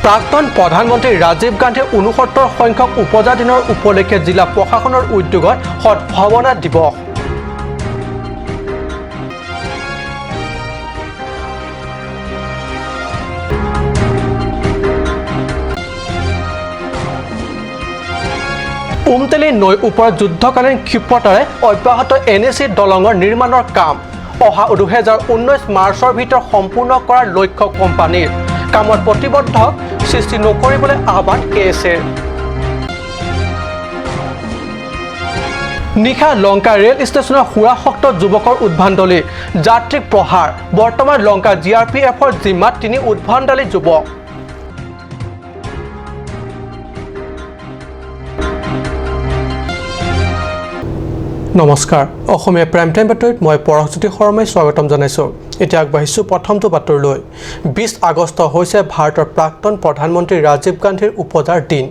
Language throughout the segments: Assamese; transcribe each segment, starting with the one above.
প্ৰাক্তন প্ৰধানমন্ত্ৰী ৰাজীৱ গান্ধীৰ ৬৯ সংখ্যক উপজা দিনৰ উপলক্ষে জিলা প্ৰশাসনৰ উদ্যোগত সদ্ভাৱনা দিৱস। উমতেলি নৈ ওপৰত যুদ্ধকালীন ক্ষিপ্ৰতাৰে অব্যাহত NAC দলঙৰ নিৰ্মাণৰ কাম অহা ২০১৯ মাৰ্চৰ ভিতৰত সম্পূৰ্ণ কৰাৰ লক্ষ্য কোম্পানীৰ কামত প্ৰতিবদ্ধ সৃষ্টি নকৰিবলৈ আহ্বান KSAৰ। নিশা লংকা ৰেল ষ্টেচনৰ সুৰাসক্ত যুৱকৰ উদ্ভণ্ডালি যাত্ৰীক প্ৰহাৰ বৰ্তমান লংকা GRPFৰ জিম্মাত ৩ উদ্ভণ্ডালি যুৱক। নমস্কাৰ, অসমীয়া প্ৰাইম টাইম বাতৰিত মই পৰশজ্যোতি শৰ্মাই স্বাগতম জনাইছোঁ। এতিয়া আগবাঢ়িছোঁ প্ৰথমটো বাতৰিলৈ। ২০ আগষ্ট হৈছে ভাৰতৰ প্ৰাক্তন প্ৰধানমন্ত্ৰী ৰাজীৱ গান্ধীৰ উপজাৰ দিন।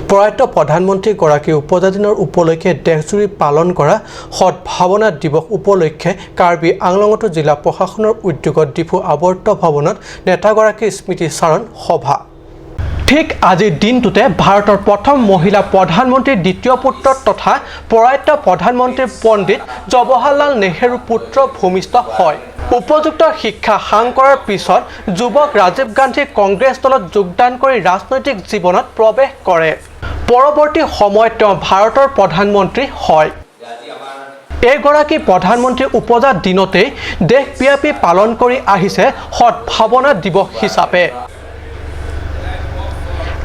প্ৰয়াত প্ৰধানমন্ত্ৰীগৰাকীৰ উপজা দিনৰ উপলক্ষে দেশজুৰি পালন কৰা সদ্ভাৱনা দিৱস উপলক্ষে কাৰ্বি আংলঙতো জিলা প্ৰশাসনৰ উদ্যোগত ডিফু আৱৰ্ত ভৱনত নেতাগৰাকীৰ স্মৃতিচাৰণ সভা। ঠিক আজিৰ দিনটোতে ভাৰতৰ প্ৰথম মহিলা প্ৰধানমন্ত্ৰীৰ দ্বিতীয় পুত্ৰ তথা প্ৰয়াত প্ৰধানমন্ত্ৰী পণ্ডিত জৱাহৰলাল নেহৰুৰ পুত্ৰ ভূমিষ্ঠ হয়। উপযুক্ত শিক্ষা সাং কৰাৰ পিছত যুৱক ৰাজীৱ গান্ধী কংগ্ৰেছ দলত যোগদান কৰি ৰাজনৈতিক জীৱনত প্ৰৱেশ কৰে। পৰৱৰ্তী সময়ত তেওঁ ভাৰতৰ প্ৰধানমন্ত্ৰী হয়। এইগৰাকী প্ৰধানমন্ত্ৰীৰ উপজা দিনতেই দেশব্যাপী পালন কৰি আহিছে সদ্ভাৱনা দিৱস হিচাপে।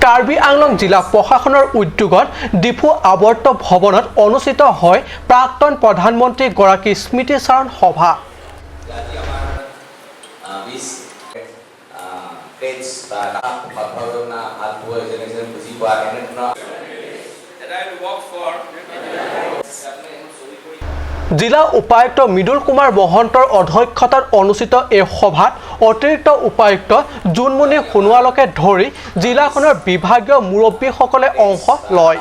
কাৰ্বি আংলং জিলা প্ৰশাসনৰ উদ্যোগত ডিফু আৱৰ্ত ভৱনত অনুষ্ঠিত হয় প্ৰাক্তন প্ৰধানমন্ত্ৰীগৰাকীৰ স্মৃতিচাৰণ সভা। জিলা উপায়ুক্ত মৃদুল কুমাৰ মহন্তৰ অধ্যক্ষতাত অনুষ্ঠিত এই সভাত অতিৰিক্ত উপায়ুক্ত জোনমণি সোণোৱালকে ধৰি জিলাখনৰ বিভাগীয় মুৰব্বীসকলে অংশ লয়।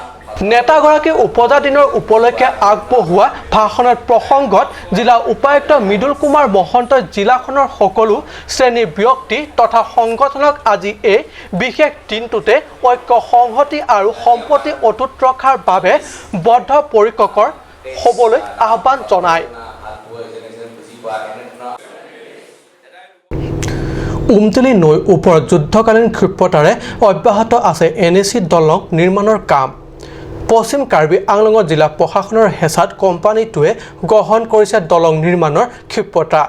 নেতাগৰাকীৰ উপজা দিনৰ উপলক্ষে আগবঢ়োৱা ভাষণৰ প্ৰসংগত জিলা উপায়ুক্ত মৃদুল কুমাৰ মহন্তই জিলাখনৰ সকলো শ্ৰেণীৰ ব্যক্তি তথা সংগঠনক আজি এই বিশেষ দিনটোতে ঐক্য সংহতি আৰু সম্প্ৰীতি অটুট ৰখাৰ বাবে বদ্ধপৰিকৰ হ'বলৈ আহ্বান জনায়। উমতেলি নৈ ওপৰত যুদ্ধকালীন ক্ষিপ্ৰতাৰে অব্যাহত আছে NAC দলং নিৰ্মাণৰ কাম। পশ্চিম কাৰ্বি আংলঙৰ জিলা প্ৰশাসনৰ হেঁচাত কোম্পানীটোৱে গ্ৰহণ কৰিছে দলং নিৰ্মাণৰ ক্ষিপ্ৰতা।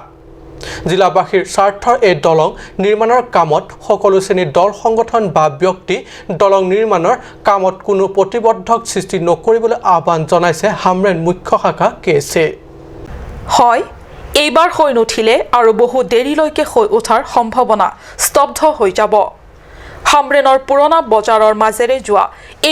জিলাবাসীৰ স্বাৰ্থৰ এই দলং নিৰ্মাণৰ কামত সকলো শ্ৰেণীৰ দল সংগঠন বা ব্যক্তি দলং নিৰ্মাণৰ কামত কোনো প্ৰতিবন্ধক সৃষ্টি নকৰিবলৈ আহ্বান জনাইছে হামৰেন মুখ্য শাখা KSA। হয়, এইবাৰ হৈ নুঠিলে আৰু বহু দেৰিলৈকে হৈ উঠাৰ সম্ভাৱনা স্তব্ধ হৈ যাব। হামৰেনৰ পুৰণা বজাৰৰ মাজেৰে যোৱা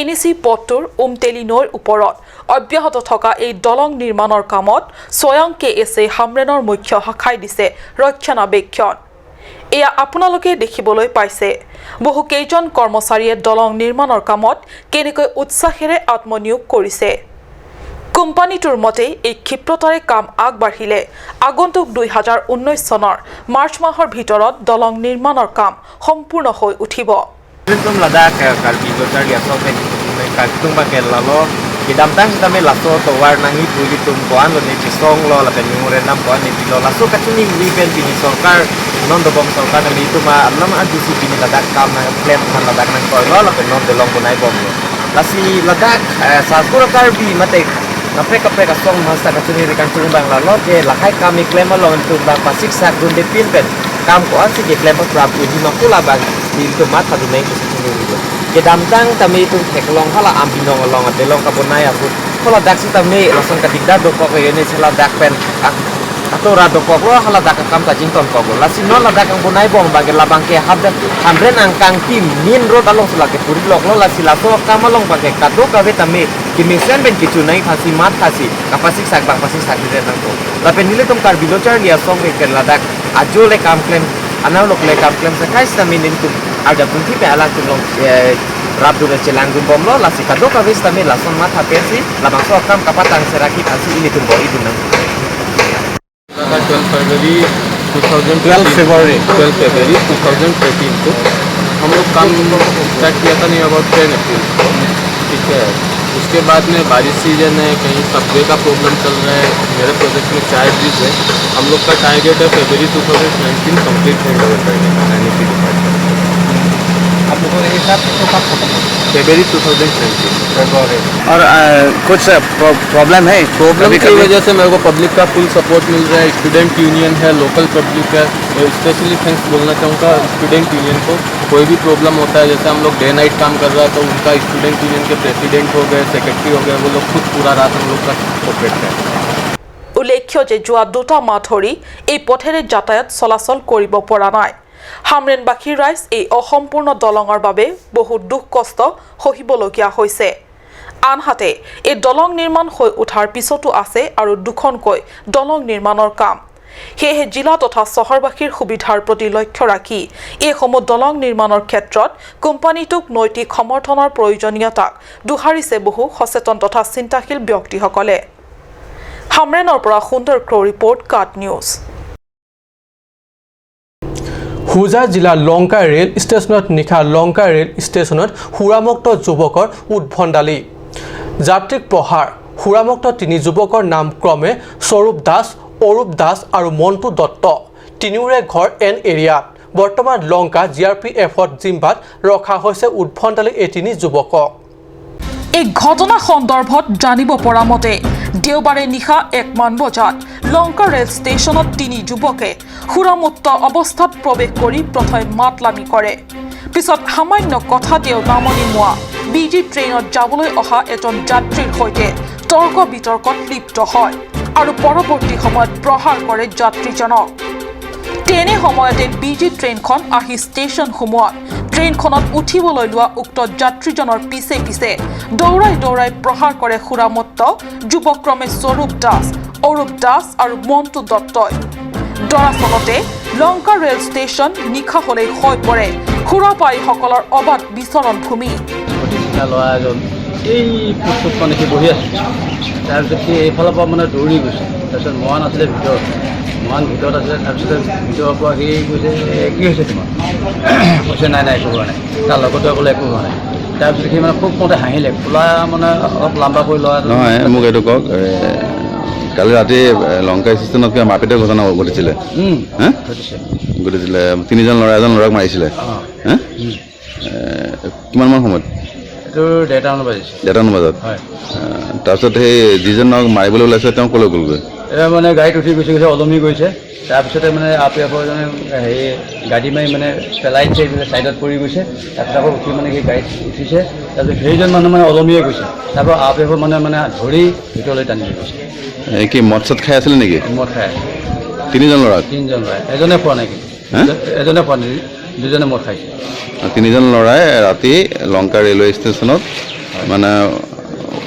NAC পথটোৰ উমতেলি নৈৰ ওপৰত অব্যাহত থকা এই দলং নিৰ্মাণৰ কামত স্বয়ং KSA হামৰেনৰ মুখ্য শাখাই দিছে ৰক্ষণাবেক্ষণ। এয়া আপোনালোকে দেখিবলৈ পাইছে বহু কেইজন কৰ্মচাৰীয়ে দলং নিৰ্মাণৰ কামত কেনেকৈ উৎসাহেৰে আত্মনিয়োগ কৰিছে। কোম্পানীটোৰ মতে এই ক্ষিপ্ৰতাৰে কাম আগবাঢ়িলে আগন্তুক ২০১৯ চনৰ মাৰ্চ মাহৰ ভিতৰত দলং নিৰ্মাণৰ কাম সম্পূৰ্ণ হৈ উঠিব। Kidamtang kami laso to warnangi pulitum koan lo ni pisong lo la penimure nam koan ni pilo laso kacuni wiben pini sorkar non do bom sorkar ni itu ma alam adisi pini ladak kam na plan kan ladak nang koy lo la penon de long bunai bom lo lasi ladak saskura karbi mate kapre song masa kacuni rekan tumbang la lo ke lakai kami claim lo untuk bang pasik sak gunde pinpen kam koan si ke claim prab uji makula bang itu mata du nai kusini lo Kedamtang kami itu teklong hala ambinong long atelong kabunay aku. Kalau daksi kami langsung ketika dopok ini sela dakpen atau radopok lo hala dak kam tajinton kogo. Lasi non la dakang bunay bong bagai labang ke habdan hamren angkang tim min ro dalong selagi puri lok lo lasi laso kamalong bagai kado kawe kami kimisen ben kicunai fasi mat fasi kapasik sak bang pasik sak dire tangko. Lapen nile tum kar bilochar dia song ke ladak ajo le kam claim anau lok le kam claim sakai samin itu ada bunti pe ala tulong rabdu na celanggun bom lo lasi kado kawis tami lason mata persi labang so kam kapatang seraki kasi ini tumbo itu nang 12 February 2014 को हम हम लोग काम स्टार्ट किया था नहीं अबाउट 10 अप्रैल, ठीक है। उसके बाद में बारिश सीजन है, कहीं सब्वे का प्रॉब्लम चल रहा है। मेरे प्रोजेक्ट में 4 ब्रिज है। हम लोग का टारगेट है फरवरी 2019 कंप्लीट हैंड ओवर करने का NEP डिपार्टमेंट। आप लोगों ने हिसाब से कब खत्म फरवरी 2019। और कुछ प्रॉब्लम है प्रॉब्लम की वजह से मेरे को पब्लिक का फुल सपोर्ट मिल रहा है। स्टूडेंट यूनियन है, लोकल पब्लिक है। स्पेशली थैंक्स बोलना चाहूँगा स्टूडेंट यूनियन को। कोई भी प्रॉब्लम होता है, जैसे हम लोग डे नाइट काम कर रहा है तो उनका स्टूडेंट यूनियन के प्रेसिडेंट हो गए, सेक्रेटरी हो गए, वो लोग खुद पूरा रात हम लोग का कोऑपरेट करें। উল্লেখ্য যে যোৱা 2 মাহ ধৰি এই পথেৰে যাতায়াত চলাচল কৰিব পৰা নাই। হামৰেনবাসীৰ ৰাইজ এই অসম্পূৰ্ণ দলঙৰ বাবে বহু দুখ কষ্ট সহিবলগীয়া হৈছে। আনহাতে এই দলং নিৰ্মাণ হৈ উঠাৰ পিছতো আছে আৰু দুখনকৈ দলং নিৰ্মাণৰ কাম। সেয়েহে জিলা তথা চহৰবাসীৰ সুবিধাৰ প্ৰতি লক্ষ্য ৰাখি এইসমূহ দলং নিৰ্মাণৰ ক্ষেত্ৰত কোম্পানীটোক নৈতিক সমৰ্থনৰ প্ৰয়োজনীয়তাক দোহাৰিছে বহু সচেতন তথা চিন্তাশীল ব্যক্তিসকলে। হামৰেনৰ পৰা সুন্দৰ ক্ৰ ৰিপৰ্ট কাট নিউজ। হুজাই জিলাৰ লংকা ৰেল ষ্টেচনত নিশা লংকা ৰেল ষ্টেচনত সুৰামুক্ত যুৱকৰ উদ্ভণ্ডালি। যাত্ৰীক প্ৰহাৰ। সুৰামুক্ত 3 যুৱকৰ নাম ক্ৰমে স্বৰূপ দাস, অৰূপ দাস আৰু মণ্টু দত্ত। তিনিওৰে ঘৰ এন এৰিয়াত। বৰ্তমান লংকা GRPFত জিম্বাত ৰখা হৈছে উদ্ভণ্ডালি এই 3 যুৱকক। এই ঘটনা সন্দৰ্ভত জানিব পৰা মতে দেওবাৰে নিশা 1মান বজাত লংকা ৰেল ষ্টেচনত 3 যুৱকে সুৰামুক্ত অৱস্থাত প্ৰৱেশ কৰি প্ৰথমে মাতলামি কৰে। পিছত সামান্য কথাতেও নামনিমোৱা BG ট্ৰেইনত যাবলৈ অহা এজন যাত্ৰীৰ সৈতে তৰ্ক বিতৰ্কত লিপ্ত হয় আৰু পৰৱৰ্তী সময়ত প্ৰহাৰ কৰে যাত্ৰীজনক। তেনে সময়তে BG ট্ৰেইনখন আহি ষ্টেচন সোমোৱাত ট্ৰেইনখনত উঠিবলৈ লোৱা উক্ত যাত্ৰীজনৰ পিছে পিছে দৌৰাই দৌৰাই প্ৰহাৰ কৰে সুৰামুক্ত যুৱক্ৰমে স্বৰূপ দাস, অৰূপ দাস আৰু মণ্টু দত্তই। দৰাচলতে লংকা ৰেল ষ্টেচন নিশা হ'লেই হৈ পৰে সুৰাপায়ীসকলৰ অবাধ বিচৰণ ভূমি। ল'ৰা এজন এই ফুটপাথখনে সি বহি আছে। তাৰপিছত সি এইফালৰ পৰা মানে দৌৰি গৈছে। তাৰপিছত মৰাণ আছিলে ভিতৰত, মৰাণ ভিতৰত আছিলে। তাৰপিছত ভিতৰৰ পৰা সি কৈছে কি হৈছে তোমাৰ? কৈছে নাই নাই একো হোৱা নাই। তাৰ লগতে বোলে একো হোৱা নাই। তাৰপিছত সি মানে খুব কওঁতে হাঁহিলে। খোলা মানে অলপ লাম্বা কৰি ল'ৰা নহয়, মোক এইটো কওক, কালি ৰাতি লংকা ষ্টেচনত কিবা মাৰপিটৰ ঘটনা ঘটিছিলে। ঘটিছিলে 3জন ল'ৰা, এজন ল'ৰাক মাৰিছিলে। কিমানমান সময়ত? এইটো 1:30মান বাজিছে। 1:30মান বজাত। তাৰপিছত সেই যিজনক মাৰিবলৈ ওলাইছে তেওঁ ক'লৈ গ'লগৈ? মানে গাড়ীত উঠি গৈছে, ওলমি গৈছে। তাৰপিছতে মানে RPFৰজনে হেৰি গাড়ী মাৰি মানে পেলাই দিছে, ছাইডত পৰি গৈছে। তাৰপিছত আকৌ উঠি মানে কি গাড়ীত উঠিছে। তাৰপিছত সেইজন মানুহ মানে ওলমিয়ে গৈছে। তাৰপৰা RPFৰ মানে ধৰি ভিতৰলৈ টানি লৈ গৈছে। কি মদ চদ খাই আছিলে নেকি? মদ খাই আছে। 3জন ল'ৰাক? 3জন ল'ৰাই। এজনে খোৱা নাই কিন্তু, এজনে খোৱা নাই, 2জনে মদ খাইছে। 3জন ল'ৰাই ৰাতি লংকা ৰেলৱে ষ্টেচনত মানে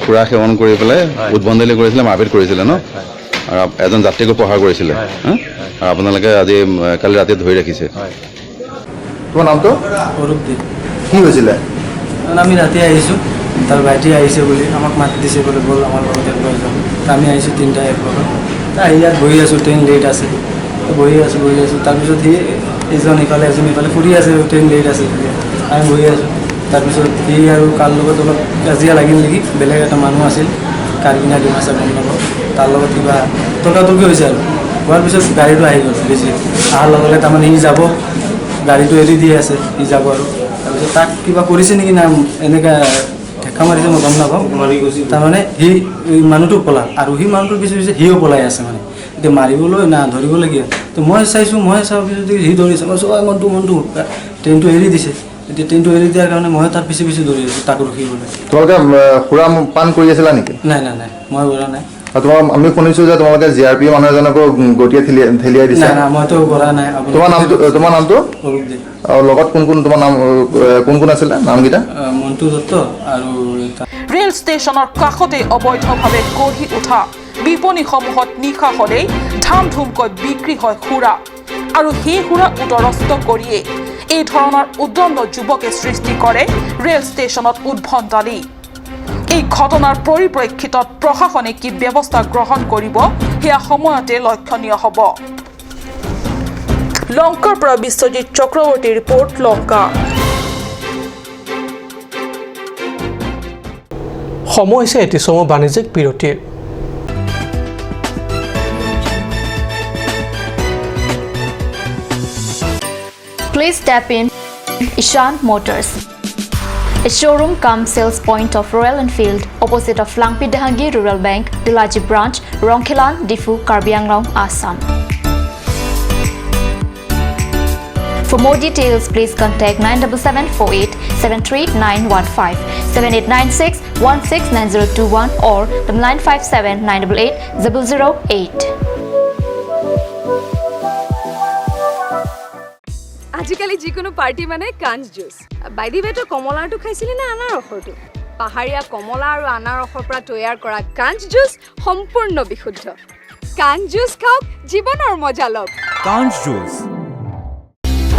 সুৰা সেৱন কৰি পেলাই উদ্ভণ্ডালি কৰিছিলে, মাৰপিট কৰিছিলে ন? আৰু এজন যাত্ৰীকো প্ৰহাৰ কৰিছিলে। আৰু আপোনালোকে আজি কালি ৰাতি ধৰি ৰাখিছে। তোমাৰ নামটো? অৰূপ দে। কি হৈছিলে? আমি ৰাতি আহিছোঁ, তাৰ ভাইটি আহিছে বুলি আমাক মাতি দিছে বোলে ব'ল আমাৰ লগত একবাৰ যাম। আমি আহিছোঁ 3টা 1 বজাত। আহি ইয়াত বহি আছোঁ, ট্ৰেইন লেট আছে। বহি আছোঁ। তাৰপিছত সি এজন ইফালে ফুৰি আছে, ট্ৰেইন লেট আছে। আমি বহি আছোঁ। তাৰপিছত সি আৰু কাৰ লগত অলপ কাজিয়া লাগিল নেকি, বেলেগ এটা মানুহ আছিল কাৰ্বিনা ডিমাচা গম নাপাওঁ, তাৰ লগত কিবা তৰ্কাতৰ্কি হৈছে আৰু। হোৱাৰ পিছত গাড়ীটো আহি গ'ল বেছি। অহাৰ লগে লগে তাৰমানে সি যাব, গাড়ীটো এৰি দি আছে, সি যাব আৰু। তাৰপিছত তাক কিবা কৰিছে নেকি না এনেকৈ ঢেকা মাৰিছে মই গম নাপাওঁ। তাৰমানে সি মানুহটো পলা আৰু সি মানুহটোৰ পিছে পিছে সিও পলাই আছে মানে। এতিয়া মাৰিবলৈ না ধৰিবলগীয়া। তো মই চাওঁ পিছত সি ধৰিছে। মই চোৱা মনটো ট্ৰেইনটো এৰি দিছে। এতিয়া ট্ৰেইনটো এৰি দিয়াৰ কাৰণে মই তাৰ পিছে পিছে দৌৰি আছোঁ তাক ৰখিবলৈ। তোমালোকে সুৰা পান কৰি আছিলা নেকি? নাই মই কৰা নাই। আৰু আমি শুনিছোঁ যে তোমালোকে GRP মানুহ এজনকো গতিয়ে ঠেলিয়াই দিছে। নাই মইতো কৰা নাই। তোমাৰ নামটো? অৰূপ দে। আৰু লগত তোমাৰ নাম কোন আছিলে নামকেইটা? মণ্টু দত্ত আৰু ৰেল ষ্টেচনৰ কাষতে অবৈধভাৱে গঢ়ি উঠা বিপণীসমূহত নিশা হ'লেই ধাম ধুমকৈ বিক্ৰী হয় সুৰা। আৰু সেই সুৰা উদৰস্ত কৰিয়ে এই ধৰণৰ উদ্দণ্ড যুৱকে সৃষ্টি কৰে ৰেল ষ্টেচনত উদ্ভণ্ডালি। এই ঘটনাৰ পৰিপ্ৰেক্ষিতত প্ৰশাসনে কি ব্যৱস্থা গ্ৰহণ কৰিব সেয়া সময়তে লক্ষণীয় হ'ব। লংকাৰ পৰা বিশ্বজিৎ চক্ৰৱৰ্তী ৰিপৰ্ট লংকা। সময় হৈছে এটি চমু বাণিজ্যিক বিৰতিৰ Please step in Ishan Motors, a showroom cum sales point of Royal Enfield opposite of Langpi Dahangi Rural Bank, Dilaji Branch, Rongkhelan, Difu, Karbi Anglong, Assam. For more details, please contact 97748 739115, 7896 169021 or 957 988 008. আজিকালি যিকোনো পাৰ্টি মানে কাঞ্চ জুচ বাইদি বেটো কমলাটো খাইছিলি না আনাৰসৰটো পাহাৰীয়া কমলা আৰু আনাৰসৰ পৰা তৈয়াৰ কৰা কাঞ্চ জুচ সম্পূৰ্ণ বিশুদ্ধ কাঞ্চ জুচ খাওক জীৱনৰ মজা লওক Kanch juice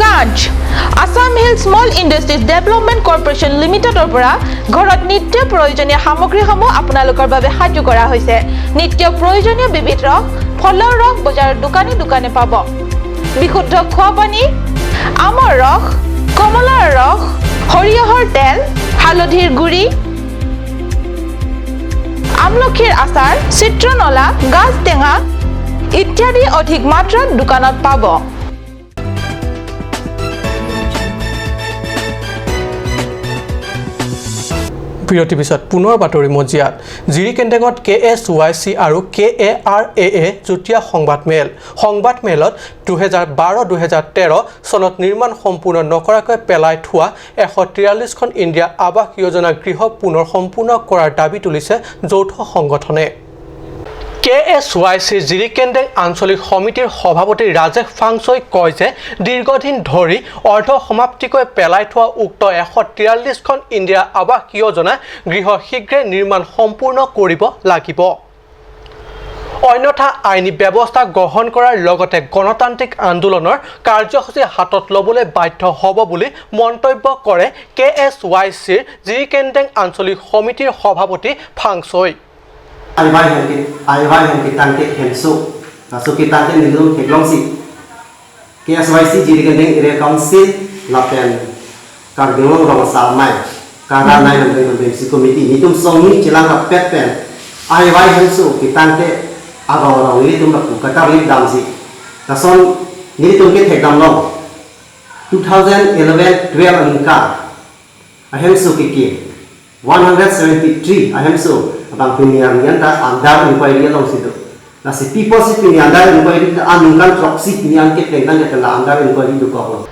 Kanch Assam hill small industries development corporation লিমিটেডৰ পৰা ঘৰত নিত্য প্ৰয়োজনীয় সামগ্ৰীসমূহ আপোনালোকৰ বাবে সাজু কৰা হৈছে নিত্য প্ৰয়োজনীয় বিবিধ ৰস ফলৰ ৰস বজাৰৰ দোকানে দোকানে পাব বিশুদ্ধ খোৱা পানী আমৰ ৰস কমলাৰ ৰস সৰিয়হৰ তেল হালধিৰ গুড়ি আমলখিৰ আচাৰ চিত্ৰনলা গাজ টেঙা ইত্যাদি অধিক মাত্ৰাত দোকানত পাব বিৰতি পিছত পুনৰ বাতৰি মজিয়াত জিৰিকেন্টেঙত KSYC আৰু KARAA যুটীয়া সংবাদমেলত 2012-2013 চনত নিৰ্মাণ সম্পূৰ্ণ নকৰাকৈ পেলাই থোৱা 143খন ইণ্ডিয়া আৱাস যোজনা গৃহ পুনৰ সম্পূৰ্ণ কৰাৰ দাবী তুলিছে যৌথ সংগঠনে KSYC জিৰিকেন্টেং আঞ্চলিক সমিতিৰ সভাপতি ৰাজেশ ফাংচই কয় যে দীৰ্ঘদিন ধৰি অৰ্ধ সমাপ্তিকৈ পেলাই থোৱা উক্ত 143খন ইণ্ডিয়া আৱাস যোজনা গৃহ শীঘ্ৰে নিৰ্মাণ সম্পূৰ্ণ কৰিব লাগিব অন্যথা আইনী ব্যৱস্থা গ্ৰহণ কৰাৰ লগতে গণতান্ত্ৰিক আন্দোলনৰ কাৰ্যসূচী হাতত ল'বলৈ বাধ্য হ'ব বুলি মন্তব্য কৰে KSYCৰ জিৰিকেন্টেং আঞ্চলিক সমিতিৰ সভাপতি ফাংচই Ayuhai yang kita hensu, so kita nilung heklongsi. KSYC jadi gendeng ire council lapen kardinal orang salmai. Karena naik nanti komiti itu songi cilang rapet pen. Ayuhai hensu kita agak orang ini tuh nak kata beli damsi. Tason ini tuh kita hekam long. 2011-12 angka. Ahensu kiki 173 ahensu. Abang pilihan yang tak andar inquiry long situ. Nasi people si pilihan andar inquiry anungkan proxy pilihan ke tentang ke telah andar inquiry itu kau.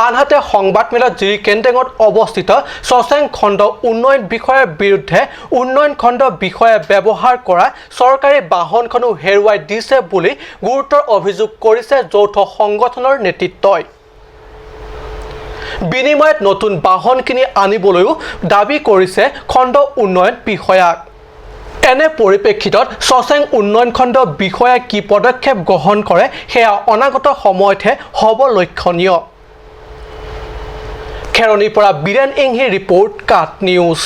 আনহাতে সংবাদমেলত জিৰিকেন্টেঙত অৱস্থিত ছচেং খণ্ড উন্নয়ন বিষয়াৰ বিৰুদ্ধে উন্নয়ন খণ্ড বিষয়াই ব্যৱহাৰ কৰা চৰকাৰী বাহনখনো হেৰুৱাই দিছে বুলি গুৰুতৰ অভিযোগ কৰিছে যৌথ সংগঠনৰ নেতৃত্বই বিনিময়ত নতুন বাহন কিনি আনিবলৈও দাবী কৰিছে খণ্ড উন্নয়ন বিষয়াক এনে পৰিপ্ৰেক্ষিতত ছচেং উন্নয়ন খণ্ড বিষয়াই কি পদক্ষেপ গ্ৰহণ কৰে সেয়া অনাগত সময়তহে হ'ব লক্ষণীয় খেৰণীৰ পৰা বীৰেন ইংহি ৰিপৰ্ট কাট নিউজ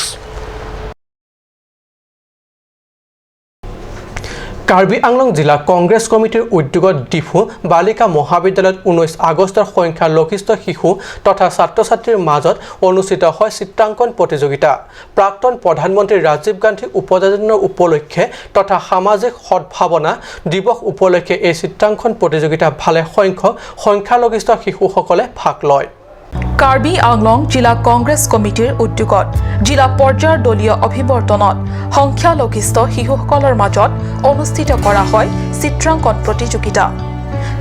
কাৰ্বি আংলং জিলা কংগ্ৰেছ কমিটিৰ উদ্যোগত ডিফু বালিকা মহাবিদ্যালয়ত 19 আগষ্টৰ সংখ্যা লঘিষ্ঠ শিশু তথা ছাত্ৰ-ছাত্ৰীৰ মাজত অনুষ্ঠিত হয় চিত্ৰাংকন প্ৰতিযোগিতা প্ৰাক্তন প্ৰধানমন্ত্ৰী ৰাজীৱ গান্ধী উপজন্মৰ উপলক্ষে তথা সামাজিক সদ্ভাৱনা দিৱস উপলক্ষে এই চিত্ৰাংকন প্ৰতিযোগিতা ভালে সংখ্যা লঘিষ্ঠ শিশুসকলে ভাগ লয় কাৰ্বি আংলং জিলা কংগ্ৰেছ কমিটিৰ উদ্যোগত জিলা পৰ্যায়ৰ দলীয় অভিৱৰ্তনত সংখ্যালঘিষ্ঠ শিশুসকলৰ মাজত অনুষ্ঠিত কৰা হয় চিত্ৰাংকন প্ৰতিযোগিতা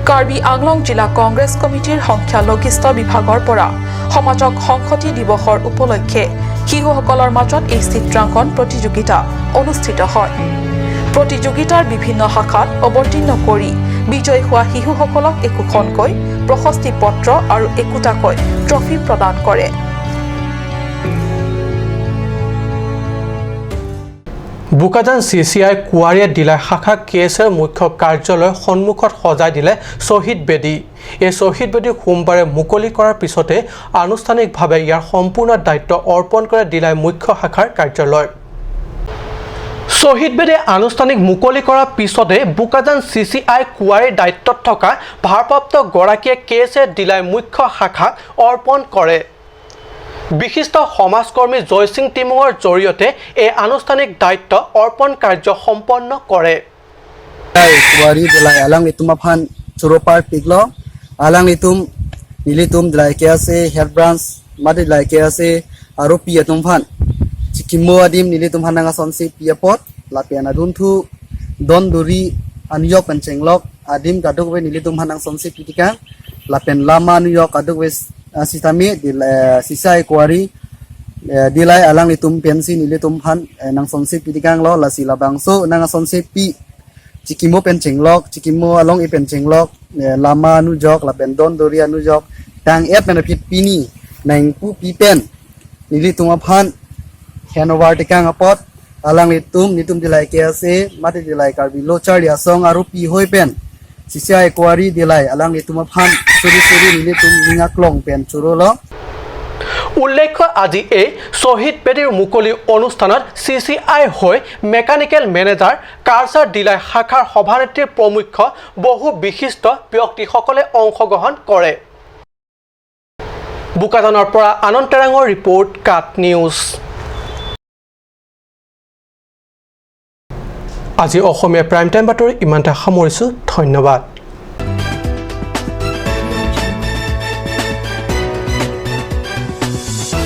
কাৰ্বি আংলং জিলা কংগ্ৰেছ কমিটিৰ সংখ্যালঘিষ্ঠ বিভাগৰ পৰা সমাজক সংহতি দিৱসৰ উপলক্ষে শিশুসকলৰ মাজত এই চিত্ৰাংকন প্ৰতিযোগিতা অনুষ্ঠিত হয় প্ৰতিযোগিতাৰ বিভিন্ন শাখাত অৱতীৰ্ণ কৰি বিজয় হোৱা শিশুসকলক একোখনকৈ প্ৰশস্তি পত্ৰ আৰু একোটাকৈ ট্ৰফি প্ৰদান কৰে বুকাজান CCI কুৱাৰিয়া ডিলাৰ শাখা কেছৰ মুখ্য কাৰ্যালয়ৰ সন্মুখত সজাই দিলে শ্বহীদ বেদী এই শ্বহীদ বেদী সোমবাৰে মুকলি কৰাৰ পিছতে আনুষ্ঠানিকভাৱে ইয়াৰ সম্পূৰ্ণ দায়িত্ব অৰ্পণ কৰে ডিলাৰ মুখ্য শাখাৰ কাৰ্যালয় শ্বহীদ বেদী আনুষ্ঠানিক মুকলি কৰাৰ পিছতে বুকাজান CCI কুৱাৰিৰ দায়িত্বত থকা ভাৰপ্ৰাপ্ত গৰাকীয়ে কেছে ডিলাৰ মুখ্য শাখাক অৰ্পণ কৰে বিশিষ্ট সমাজকৰ্মী জয়সিং টিমুঙৰ জৰিয়তে এই আনুষ্ঠানিক দায়িত্ব অৰ্পণ কাৰ্য সম্পন্ন কৰে kuari delai alang itum aphan churopar piglo alang itum nilitum delai ke ase head branch madi delai ke ase aro pi atum phan chikimo adim nilitum hananga sonsi piapot lapiana duntu don duri anyok pencenglok adim kaduk we nilitum hanang sonsi pitika lapen lama nyok kaduk we sitami sisai kuari dilai alang itum pensi nilitum phan nang sonsi pitikang lo lasi labangso nang sonsi pi Cikimo pencenglok, cikimo along i pencenglok, lama nu jok, la bendon doria nu jok, tang et na pit pini, nang pu pipen, nili tungaphan, hanover tikang apot, alang nitum dilai kease, mati dilai karbi lochar ya song aru pi hoi pen, sisia ekwari dilai alang nitumaphan, suri nili tum ningaklong pen churolo. উল্লেখ্য আজি এই শহীদ বেদীৰ মুকলি অনুষ্ঠানত CCI হৈ মেকানিকেল মেনেজাৰ কালচাৰ ডিলাই শাখাৰ সভানেত্ৰীৰ প্ৰমুখ্য বহু বিশিষ্ট ব্যক্তিসকলে অংশগ্ৰহণ কৰে বুকাজনৰ পৰা আনন্দ তেৰাঙৰ ৰিপৰ্ট কাট নিউজ আজি অসমীয়া প্ৰাইম টাইম বাতৰি ইমানটা সামৰিছো ধন্যবাদ